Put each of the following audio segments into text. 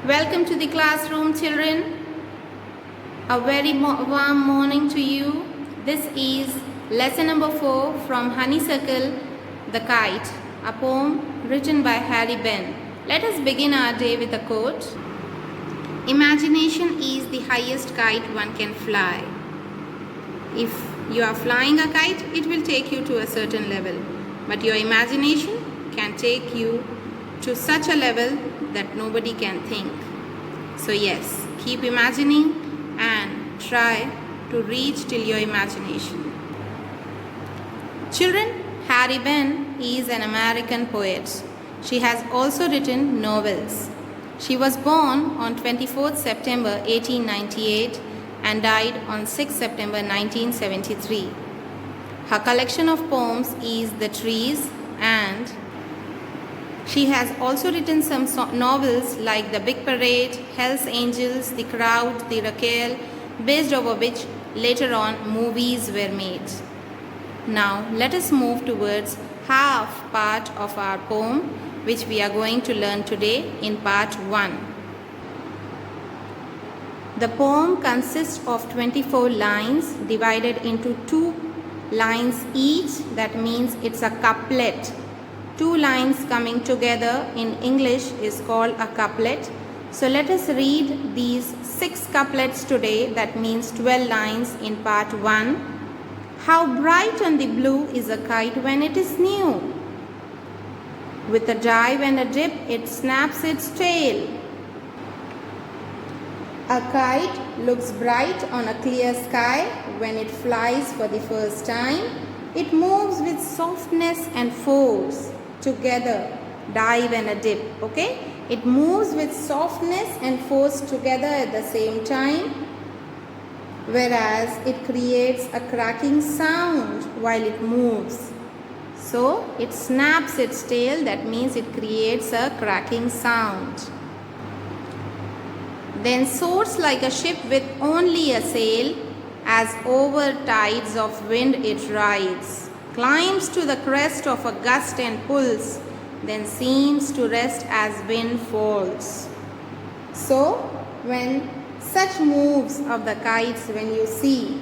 Welcome to the classroom, children. A very warm morning to you. This is lesson number 4 from Honeysuckle the Kite, a poem written by Harry Benn. Let us begin our day with a quote. Imagination is the highest kite one can fly. If you are flying a kite, it will take you to a certain level. But your imagination can take you to such a level that nobody can think. So yes, keep imagining and try to reach till your imagination. Children, Harry Benn is an American poet. She has also written novels. She was born on 24th September 1898 and died on 6th September 1973. Her collection of poems is The Trees, and she has also written some novels like The Big Parade, Hell's Angels, The Crowd, The Raquel, based over which later on movies were made. Now let us move towards half part of our poem, which we are going to learn today in part 1. The poem consists of 24 lines divided into 2 lines each. That means it's a couplet. 2 lines coming together in English is called a couplet. So let us read these 6 couplets today. That means 12 lines in part 1. How bright on the blue is a kite when it is new. With a dive and a dip, it snaps its tail. A kite looks bright on a clear sky when it flies for the first time. It moves with softness and force together, dive and a dip, okay? It moves with softness and force together at the same time, whereas it creates a cracking sound while it moves. So it snaps its tail, that means it creates a cracking sound. Then soars like a ship with only a sail, as over tides of wind it rides. Climbs to the crest of a gust and pulls, then seems to rest as wind falls. So when such moves of the kites, when you see,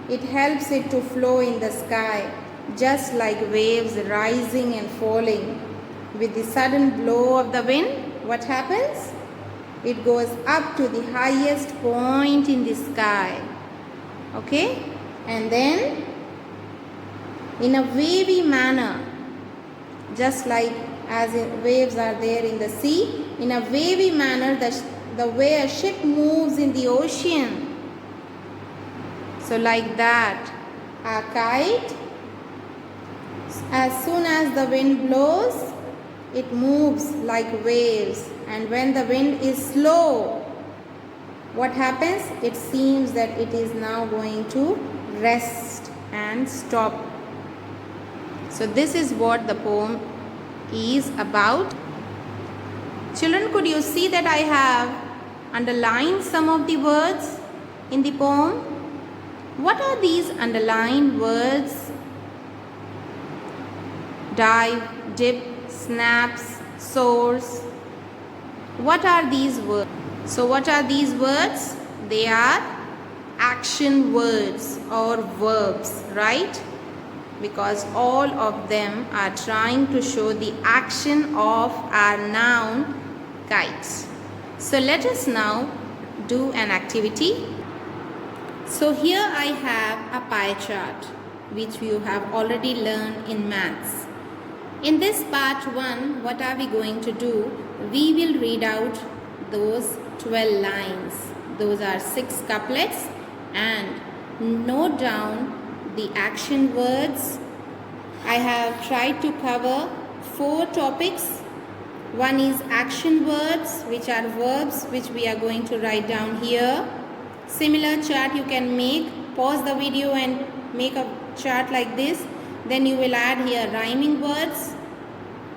it helps it to flow in the sky, just like waves rising and falling. With the sudden blow of the wind, what happens? It goes up to the highest point in the sky. Okay? And then in a wavy manner, just like as waves are there in the sea, in a wavy manner, the way a ship moves in the ocean. So like that, a kite, as soon as the wind blows, it moves like waves. And when the wind is slow, what happens? It seems that it is now going to rest and stop. So this is what the poem is about. Children, could you see that I have underlined some of the words in the poem? What are these underlined words? Dive, dip, snaps, soars. What are these words? So what are these words? They are action words or verbs, right? Because all of them are trying to show the action of our noun kites. So let us now do an activity. So here I have a pie chart which you have already learned in maths. In this part 1, what are we going to do? We will read out those 12 lines. Those are 6 couplets, and note down the action words. I have tried to cover 4 topics. One is action words, which are verbs which we are going to write down here. Similar chart you can make. Pause the video and make a chart like this. Then you will add here rhyming words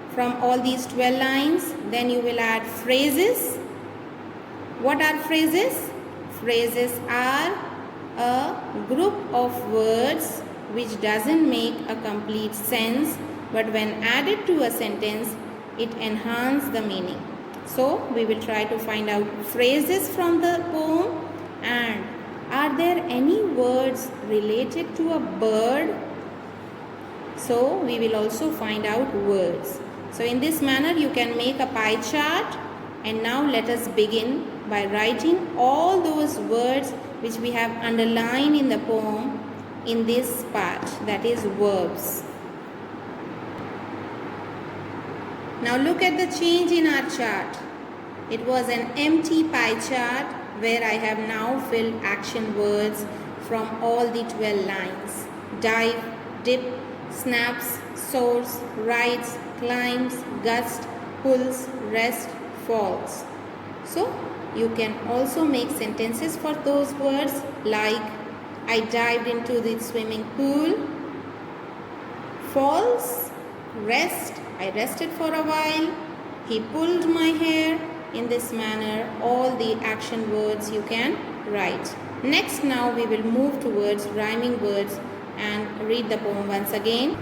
from all these 12 lines. Then you will add phrases. What are phrases? Phrases are a group of words which doesn't make a complete sense, but when added to a sentence, it enhances the meaning. So we will try to find out phrases from the poem, and are there any words related to a bird? So we will also find out words. So in this manner you can make a pie chart, and now let us begin by writing all those words which we have underlined in the poem in this part, that is verbs. Now look at the change in our chart. It was an empty pie chart where I have now filled action words from all the 12 lines. Dive, dip, snaps, soars, rides, climbs, gust, pulls, rest, falls. So you can also make sentences for those words like I dived into the swimming pool. Falls, rest, I rested for a while. He pulled my hair. In this manner, all the action words you can write. Next, now we will move towards rhyming words and read the poem once again.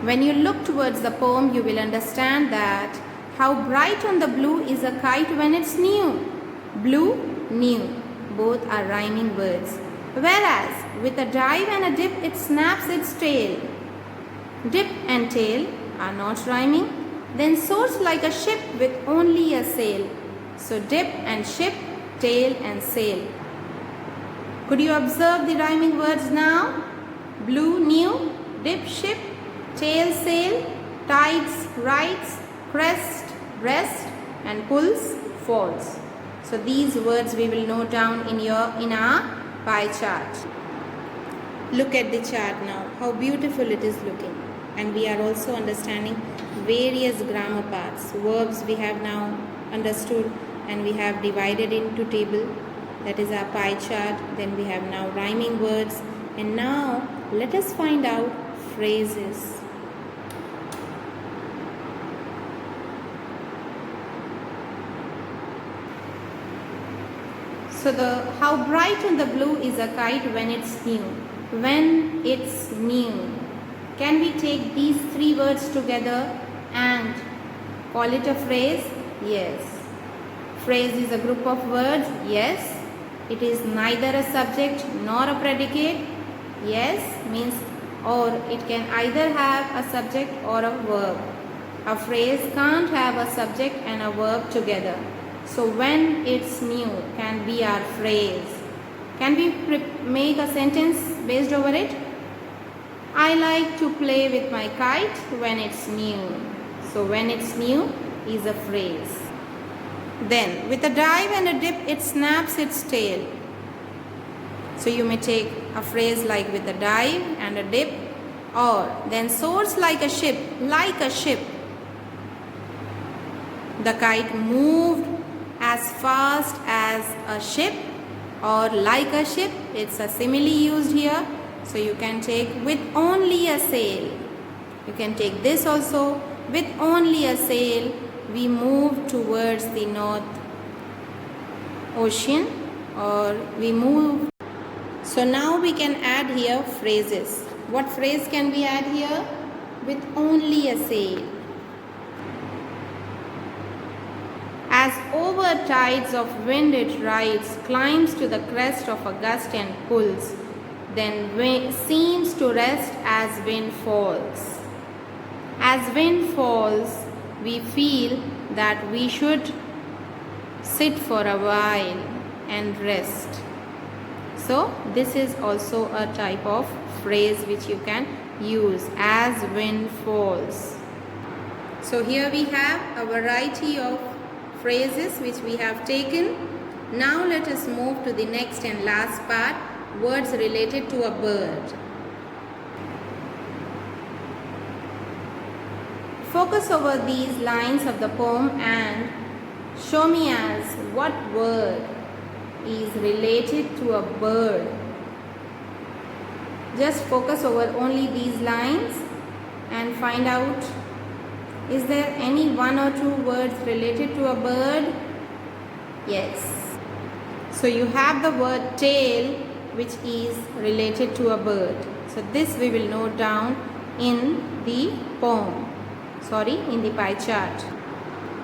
When you look towards the poem, you will understand that how bright on the blue is a kite when it's new. Blue, new, both are rhyming words. Whereas with a dive and a dip, it snaps its tail. Dip and tail are not rhyming. Then soars like a ship with only a sail. So dip and ship, tail and sail. Could you observe the rhyming words now? Blue, new, dip, ship, tail, sail, tides, rides, crest, rest, and pulls, falls. So these words we will note down in our pie chart. Look at the chart now, how beautiful it is looking. And we are also understanding various grammar parts. Verbs we have now understood, and we have divided into table, that is our pie chart. Then we have now rhyming words, and now let us find out phrases. So how bright on the blue is a kite when it's new. When it's new. Can we take these three words together and call it a phrase? Yes. Phrase is a group of words. Yes. It is neither a subject nor a predicate. Yes means or it can either have a subject or a verb. A phrase can't have a subject and a verb together. So when it's new can be our phrase. Can we make a sentence based over it? I like to play with my kite when it's new. So when it's new is a phrase. Then with a dive and a dip, it snaps its tail. So you may take a phrase like with a dive and a dip, or then soars like a ship, like a ship. The kite moved as fast as a ship, or like a ship. It's a simile used here. So you can take with only a sail. You can take this also. With only a sail, we move towards the North Ocean, or we move. So now we can add here phrases. What phrase can we add here? With only a sail. As over tides of wind it rides, climbs to the crest of a gust and pulls. Then seems to rest as wind falls. As wind falls, we feel that we should sit for a while and rest. So this is also a type of phrase which you can use, as wind falls. So here we have a variety of phrases which we have taken. Now let us move to the next and last part, words related to a bird. Focus over these lines of the poem and show me as what word is related to a bird. Just focus over only these lines and find out, is there any one or two words related to a bird? Yes. So you have the word tail, which is related to a bird. So this we will note down in the poem. In the pie chart.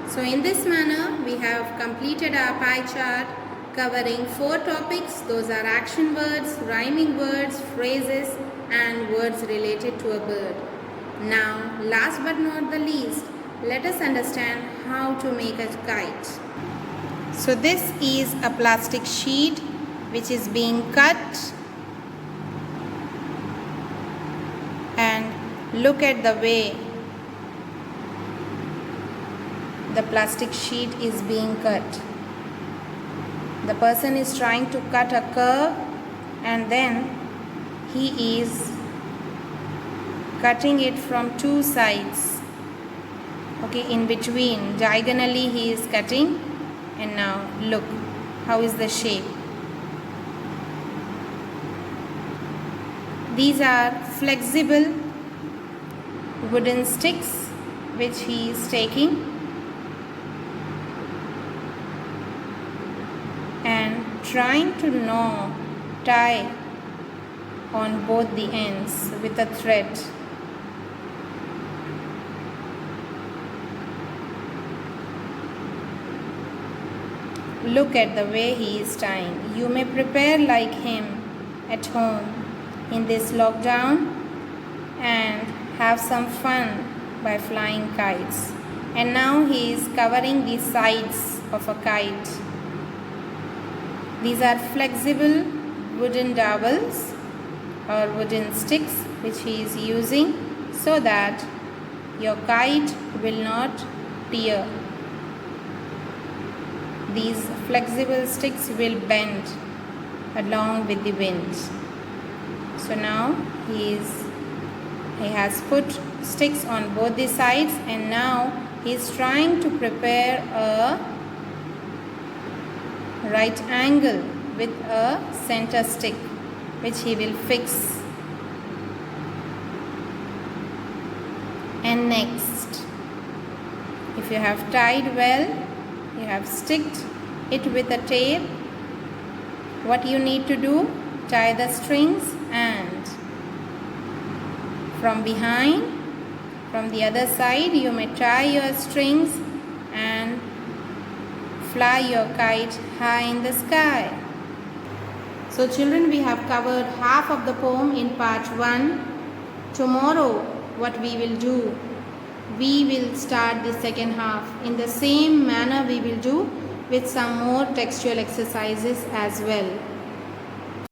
So in this manner, we have completed our pie chart covering 4 topics. Those are action words, rhyming words, phrases and words related to a bird. Now, last but not the least, let us understand how to make a kite. So this is a plastic sheet which is being cut, and look at the way the plastic sheet is being cut. The person is trying to cut a curve and then he is cutting it from 2 sides. Okay, in between, diagonally he is cutting, and now look how is the shape. These are flexible wooden sticks which he is taking and trying to tie on both the ends with a thread. Look at the way he is tying. You may prepare like him at home in this lockdown and have some fun by flying kites. And now he is covering the sides of a kite. These are flexible wooden dowels or wooden sticks which he is using so that your kite will not tear. These flexible sticks will bend along with the wind. So now he has put sticks on both the sides, and now he is trying to prepare a right angle with a center stick which he will fix. And next, if you have tied well, you have sticked it with a tape. What you need to do, tie the strings, and from behind, from the other side, you may tie your strings and fly your kite high in the sky. So children, we have covered half of the poem in part 1. Tomorrow, what we will do, we will start the second half. In the same manner we will do with some more textual exercises as well.